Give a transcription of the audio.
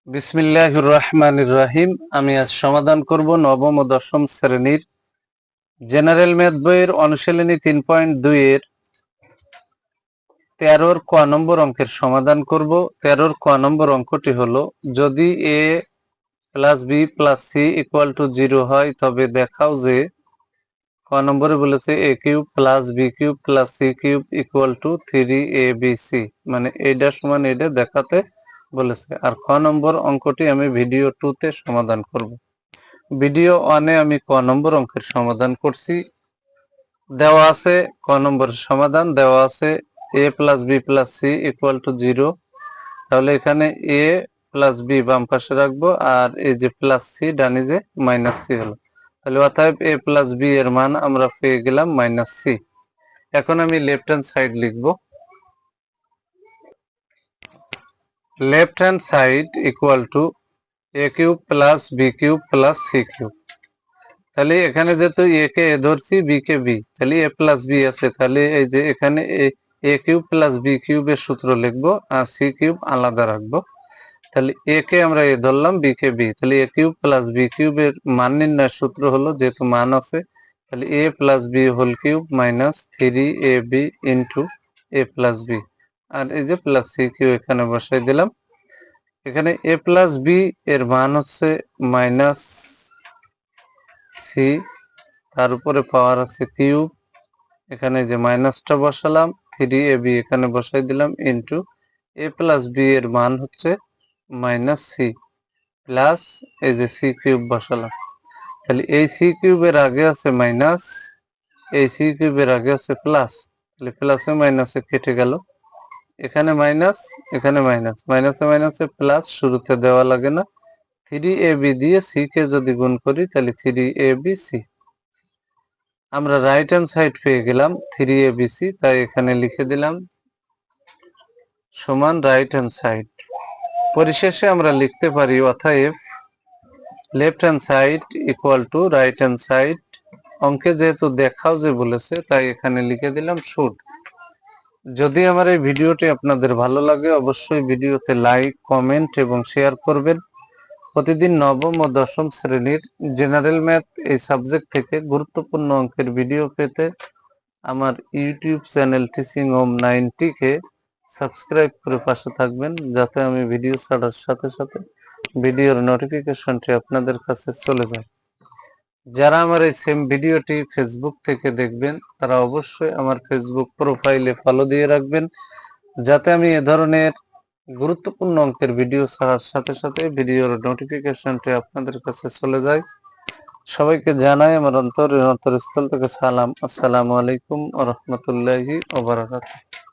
বিসমিল্লাহির রহমানির রহিম। আমি আজ সমাধান করব নবম ও দশম শ্রেণীর জেনারেল ম্যাথ বইয়ের অনুশীলনী 3.2 এর 13 ক নম্বর অঙ্কের সমাধান করব। 13 ক নম্বর অঙ্কটি হলো, যদি a plus B plus C equal to 0 হয় তবে দেখাও যে ক নম্বরে বলেছে a cube plus B cube plus C cube equal to 3abc, মানে এইটা সমান এটা দেখাতে বলেছে। আর ক নম্বর অঙ্কটি আমি ভিডিও 2 তে সমাধান করব। ভিডিও 1 এ আমি ক নম্বর অঙ্কের সমাধান করছি। দেওয়া আছে ক নম্বরের সমাধান, দেওয়া আছে a plus B plus C equal to 0। তাহলে এখানে a প্লাস বি বাম পাশে রাখবো, আর এই যে প্লাস সি ডানে যে মাইনাস সি হলো। তাহলে অতএব a প্লাস বি এর মান আমরা পেয়ে গেলাম মাইনাস সি। এখন আমি লেফট হ্যান্ড সাইড লিখবো। Left hand side equal to a cube plus B cube plus C cube. তাহলে এখানে যেহেতু a কে a ধরছি, b কে b, তাহলে a প্লাস বি আছে, তাহলে এই যে এখানে a কিউব প্লাস বি কিউবের সূত্র লিখবো আর সি কিউব আলাদা রাখবো। তাহলে a কে আমরা a ধরলাম, b কে b, তাহলে a কিউব প্লাস বি কিউবের মান নির্ণয়ের সূত্র হলো, যেহেতু মান আছে, তাহলে a plus B whole cube minus 3ab into a plus B, আর এই যে প্লাস সি কিউব এখানে বসাই দিলাম। এখানে a প্লাস বি এর মান হচ্ছে মাইনাস সি, তার উপরে পাওয়ার আছে কিউব, এখানে যে মাইনাসটা বসালাম, 3ab এখানে বসাই দিলাম ইন্টু a প্লাস বি এর মান হচ্ছে মাইনাস সি প্লাস এই যে সি কিউব বসালাম। তাহলে এই সি কিউবের আগে আছে মাইনাস, এই সি কিউবের আগে আছে প্লাস, তাহলে প্লাসে মাইনাসে কেটে গেল, এখানে মাইনাস এখানে মাইনাস, মাইনাসে মাইনাসে প্লাস, শুরুতে দেওয়া লাগে না। 3ab দিয়ে সি কে যদি গুণ করি তাহলে 3abc। আমরা রাইট হ্যান্ড সাইড পেয়ে গেলাম 3abc, তাই এখানে লিখে দিলাম সমান রাইট হ্যান্ড সাইড। পরিশেষে আমরা লিখতে পারি অতএব left hand side equal two right hand side. অঙ্কে যেহেতু দেখাও যে বলেছে, তাই এখানে লিখে দিলাম শুড। যদি আমার এই ভিডিওটি আপনাদের ভালো লাগে, অবশ্যই ভিডিওতে লাইক, কমেন্ট এবং শেয়ার করবেন। প্রতিদিন নবম ও দশম শ্রেণীর জেনারেল ম্যাথ এই সাবজেক্ট থেকে গুরুত্বপূর্ণ অঙ্কের ভিডিও পেতে আমার ইউটিউব চ্যানেল টিচিং হোম 90 কে সাবস্ক্রাইব করে পাশে থাকবেন, যাতে আমি ভিডিও ছাড়ার সাথে সাথে ভিডিওর নোটিফিকেশনটি আপনাদের কাছে চলে যায়। যারা আমার এই সেম ভিডিওটি ফেসবুক থেকে দেখবেন, তারা অবশ্যই আমার ফেসবুক প্রোফাইলে ফলো দিয়ে রাখবেন, যাতে আমি এ ধরনের গুরুত্বপূর্ণ অঙ্কের ভিডিও ছাড়ার সাথে সাথে ভিডিওর নোটিফিকেশনটি আপনাদের কাছে চলে যায়। সবাইকে জানাই আমার অন্তরস্থল থেকে সালাম। আসসালামু আলাইকুম ওয়া রাহমাতুল্লাহি ওয়া বারাকাতুহু।